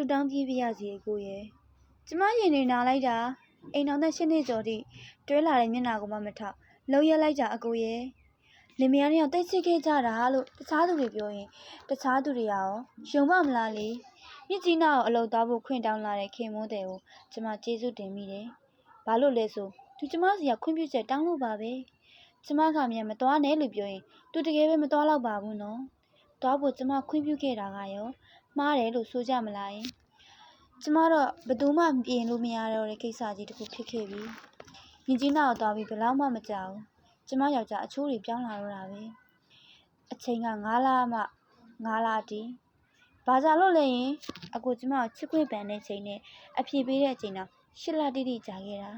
ဆူတောင်းပြေးပြရစီအကိုရဲ့ကျမရင်နေနာလိုက်တာအိမ်တော်သက်ရှင်းနေကြော်တိတွဲလာတဲ့မျက်နှာကိုမှမထောက်လုံရက်လိုက်တာအကိုရဲ့လင်မယားတွေကတိတ်ဆိတ်ခဲ့ကြတာလို့တခြားသူတွေပြောရင်တခြားသူတွေရောယုံပါမလားလေမြစ်ကြီးနားကိုအလုပ်သွားဖို့ခွင့်တောင်းလာတဲ့ခင်မွန်းတဲ့ကိုကျမကျေးဇူးတင်မိတယ်ဘာလို့လဲဆိုသူကျမစီကခွင့်ပြုချက်တောင်းလို့ပါပဲကျမကမြန်မသွားနဲ့လို့ပြောရင်သူတကယ်ပဲမသွားတော့ပါဘူးနော်သွားဖို့ကျမခွင့်ပြုခဲ့တာကရောမှားတယ်လို့ဆိုကြမလားယင်ကျမတော့ဘယ်သူမှပြင်လို့မရတော့တဲ့ကိစ္စကြီးတစ်ခုဖြစ်ခဲ့ပြီမြင်းကြီးနားကိုသွားပြီးဘယ်လောက်မှမကြောက်ဘူးကျမယောက်ျားအချိုးတွေပြောင်းလာတော့တာပဲအချိန်က9လမှ9လတီးဘာကြလို့လဲယင်အကိုကျမကိုချစ်ခွင့်ပန်တဲ့ချိန်နဲ့အဖြေပေးတဲ့ချိန်တော့10လတိတိကြာခဲ့တာ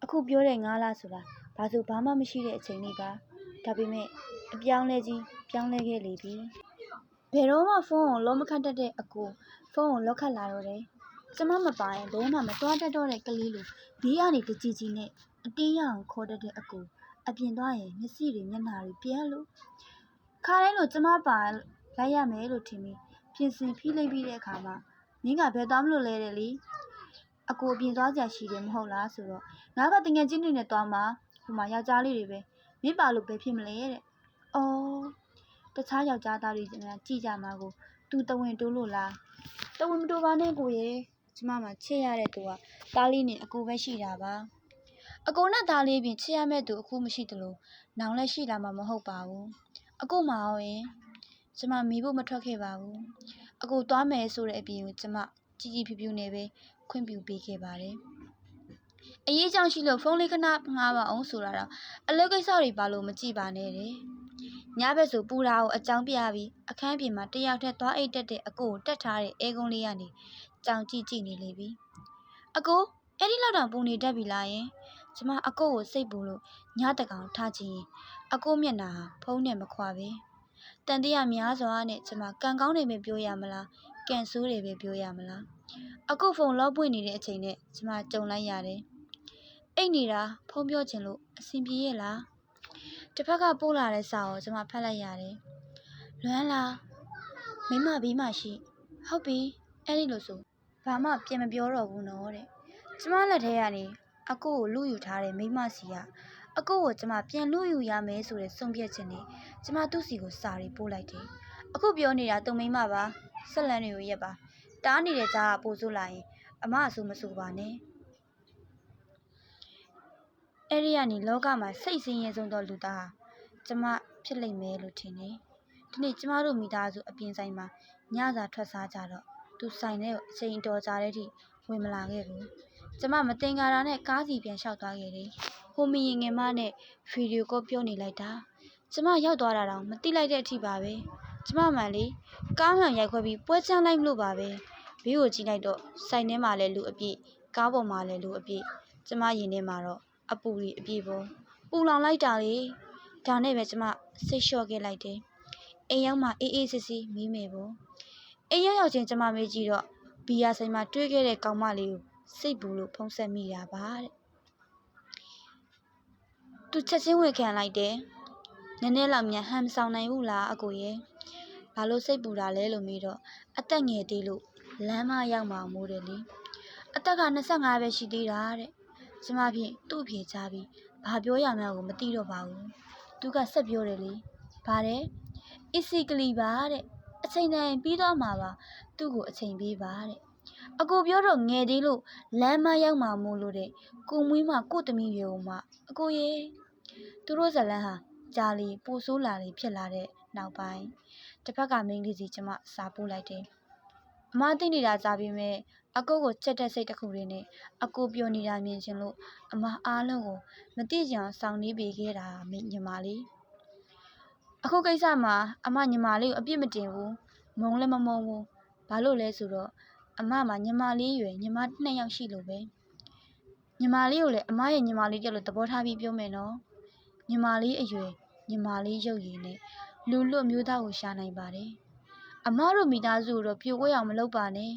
အခုပြောတဲ့9လဆိုတာဘာလို့ဘာမှမရှိတဲ့အချိန်လေးပါဒါပေမဲ့အပြောင်းလဲကြီးပြောင်းလဲခဲ့လေပြီဘယ်တော့မှဖုန်းကိုလုံးမခတ်တတ်တဲ့အကိုဖုန်းကိုလောက်ခတ်လာတော့တယ်ကျမမပါရင်ဘယ်မှမသွားတတ်တော့တဲ့ကလေးလိုဘေးကနေတကြီးကြီးနဲ့အတင်းရအောင်ခေါ်တတ်တဲ့အကိုအပြင်သွားရင်မျက်စိတွေမျက်နှာတွေပြဲလို့ခါတိုင်းလို့ကျမပါလိုက်ရမယ်လို့ထင်ပြီးပြင်ဆင်ဖိလိုက်ပြီးတဲ့အခါမှာမင်းကဘယ်သွားမလို့လဲတဲ့လေအကိုအပြင်သွားကြရှိတယ်မဟုတ်လားဆိုတော့ငါကတငယ်ချင်းတွေနဲ့သွားမှာဟိုမှာယောက်ျားလေးတွေပဲမင်းပါလို့ပဲဖြစ်မလဲတဲ့အော်တခြားယောက်ျားသားတွေကြည့်ကြမှာကိုသူတဝင်တိုးလို့လားတဝင်မတိုးပါနဲ့ကိုရဲ့ကျမမှချစ်ရတဲ့သူကသားလေးနဲ့အကိုပဲရှိတာပါအကိုနဲ့သားလေးပြင်ချစ်ရမဲ့သူအခုမရှိသလိုနောင်လည်းရှိလာမှာမဟုတ်ပါဘူးအကိုမအောင်ရင်ကျမမီးဖို့မထွက်ခဲ့ပါဘူးအကိုသွားမယ်ဆိုတဲ့အပြင်ကိုကျမကြီးကြီးဖြူဖြူနဲ့ပဲခွင့်ပြုပေးခဲ့ပါတယ်အရေးကြောင့်ရှိလို့ဖုန်းလေးခဏငှားပါအောင်ဆိုတာတော့အလုပ်ကိစ္စတွေပါလို့မကြည့်ပါနဲ့တဲ့ညဘက်ဆိုပူတာကိုအကြောင်းပြပြီးအခန်းပြင်မှာတယောက်တည်းသွားအိတ်တက်တဲ့အကိုကိုတက်ထားတဲ့အဲကုန်းလေးကနေကြောင်ကြည့်နေလေပြီအကိုအဲ့ဒီလောက်တောင်ပူနေတတ်ပြီလားယင်ကျမအကိုကိုစိတ်ပူလို့ညတကောင်ထားချင်ရင်အကိုမျက်နှာဟာဖုံးနဲ့မခွာပဲတန်တရားများစွာနဲ့ကျမကန်ကောင်းနေပဲပြောရမလားကန်ဆိုးတယ်ပဲပြောရမလားအကိုဖုန်းလောက်ပွင့်နေတဲ့အချိန်နဲ့ကျမကြုံလိုက်ရတယ်အိတ်နေတာဖုန်းပြောချင်လို့အဆင်ပြေရဲ့လားတစ်ဖက်ကပို့လာတဲ့စာကိုကျမဖတ်လိုက်ရတယ်လွမ်းလားမိမဘေးမှာရှိဟုတ်ပြီအဲ့ဒီလိုဆိုဘာမှပြန်မပြောတော့ဘူးနော်တဲ့ကျမလက်ထဲကနေအကိုကိုလူယူထားတဲ့မိမစီကအကိုကိုကျမပြန်လူယူရမယ်ဆိုတဲ့ဆုံးဖြတ်ချက်နဲ့ကျမသူ့စီကိုစာတွေပို့လိုက်တယ်အခုပြောနေတာသူမိမပါဆက်လန်းတွေကိုရက်ပါတားနေတဲ့ကြားကပို့ဆိုလာရင်အမအဆူမဆူပါနဲ့အဲ့ဒီကနေလောကမှာစိတ်ဆင်းရဲဆုံးသောလူသားကျမဖြစ်လိမ့်မယ်လို့ထင်တယ်ဒီနေ့ကျမတို့မိသားစုအပြင်ဆိုင်မှာညစာထွက်စားကြတော့သူဆိုင်ထဲကိုအချိန်တော်ကြာတဲ့အထိဝင်မလာခဲ့ဘူးကျမမတင်ကားတာနဲ့ကားစီပြန်လျှောက်သွားခဲ့တယ်ဟိုမီရင်ငယ်မနဲ့ဗီဒီယိုကောပြောနေလိုက်တာကျမရောက်သွားတာတော့မသိလိုက်တဲ့အထိပါပဲကျမမှန်လေကားမှန်ရိုက်ခွဲပြီးပွဲချမ်းလိုက်လို့ပါပဲဘေးကိုကြည့်လိုက်တော့ဆိုင်ထဲမှာလည်းလူအပြည့်ကားပေါ်မှာလည်းလူအပြည့်ကျမရင်ထဲမှာတော့အပူကြီးအပြည့်ပေါ်ပူလောင်လိုက်တာလေဒါနဲ့ပဲကျမစိတ်လျှော့ခဲ့လိုက်တယ်အိမ်ရောက်မှအေးအေးဆေးဆေးမီးမယ်ပေါ့အိမ်ရောက်ချင်းကျမမေးကြည့်တော့ဘီယာဆိုင်မှာတွေ့ခဲ့တဲ့ကောင်မလေးကိုစိတ်ပူလို့ဖုံးဆက်မိတာပါတဲ့သူချက်ချင်းဝင်ခံလိုက်တယ်နည်းနည်းလောက်မြန်ဟန်မဆောင်နိုင်ဘူးလားအကိုရဲ့ဘာလို့စိတ်ပူတာလဲလို့မေးတော့အသက်ငယ်သေးလို့လမ်းမရောက်မှမိုးတယ်လေအသက်က25ပဲရှိသေးတာတဲ့ကျမဖြင့်သူ့အဖြေချပြီးဘာပြောရမှန်းကိုမသိတော့ပါဘူးသူကဆက်ပြောတယ်လေဘာတဲ့အစ်စီကလီပါတဲ့အချိန်တိုင်းပြီးတော့မှာပါသူ့ကိုအချိန်ပေးပါတဲ့အကိုပြောတော့ငယ်သေးလို့လမ်းမရောက်မှမို့လို့တဲ့ကိုမွေးမှကိုတမီးရွယ်မှအကိုရဲ့သူတို့ဇလန်းဟာကြာလီပိုဆိုးလာလီဖြစ်လာတဲ့နောက်ပိုင်းတစ်ဖက်ကမိန်းကလေးစီကျမစာပို့လိုက်တယ်အမသိနေတာကြားပြီးမဲ့အကိုကိုချက်တဲ့စိတ်တစ်ခုလေးနဲ့အကိုပြောနေတာမြင်ချင်လို့အမအားလုံးကိုမသိကြအောင်စောင့်နေပေးခဲ့တာညီမလေးအခုကိစ္စမှာအမညီမလေးကိုအပြစ်မတင်ဘူးမုံလည်းမမုံဘူးဘာလို့လဲဆိုတော့အမမှာညီမလေးရွယ်ညီမ2ယောက်ရှိလို့ပဲညီမလေးကိုလည်းအမရဲ့ညီမလေးတယောက်လို့သဘောထားပြီးပြောမယ်နော်ညီမလေးအရွယ်ညီမလေးရုပ်ရည်နဲ့လူလွတ်မျိုးသားကိုရှာနိုင်ပါတယ်အမတို့မိသားစုကိုတော့ပြိုကွဲအောင်မလုပ်ပါနဲ့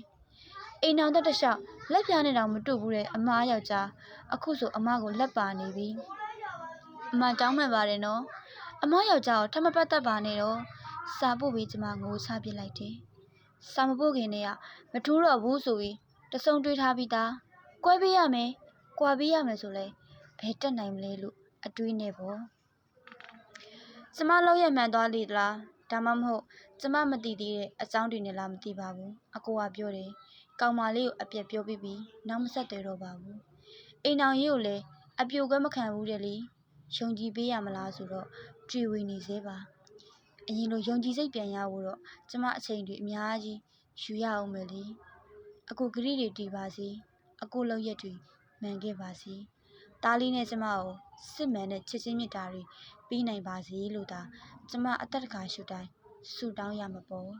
အိမ်တော်တစ်လျှောက်လက်ပြားနဲ့တောင်မတူဘူးတဲ့အမယောက်ျားအခုဆိုအမကိုလက်ပါနေပြီအမတောင်းမှန်ပါတယ်နော်အမယောက်ျားကိုထမပတ်သက်ပါနဲ့တော့စာပို့ပြီးကျမငိုချပစ်လိုက်တယ် စာမပို့ခင်တည်းကမထိုးတော့ဘူးဆိုပြီးတဆုံတွေးထားပြီးသားကွဲပေးရမယ်ကွာပေးရမယ်ဆိုလဲဘယ်တက်နိုင်မလဲလို့အတွေးနဲ့ပေါ့ကျမလောက်ရမှန်သွားလေသလားဒါမှမဟုတ်ကျမမသိသေးတဲ့အကြောင်းတွေနဲ့လားမသိပါဘူးအကိုကပြောတယ်ကောင်မလေးကိုအပြက်ပြောပြီးပြီနောက်မဆက်သွဲတော့ပါဘူးအိမ်အောင်ရေးကိုလည်းအပြိုကွဲမခံဘူးတဲ့လေယုံကြည်ပေးရမလားဆိုတော့ကြွေဝေနေသေးပါအရင်လိုယုံကြည်စိတ်ပြန်ရဖို့တော့ကျမအချိန်တွေအများကြီးယူရအောင်မယ်လေအကိုဂရိတွေတီးပါစေအကိုလောက်ရက်တွေမှန်ခဲ့ပါစေတားလေးနဲ့ကျမကိုစစ်မှန်တဲ့ချစ်ချင်းမြတ်တာတွေပြီးနိုင်ပါစေလို့သာကျမအသက်တကာရှုတိုင်းဆုတောင်းရမှာပေါ့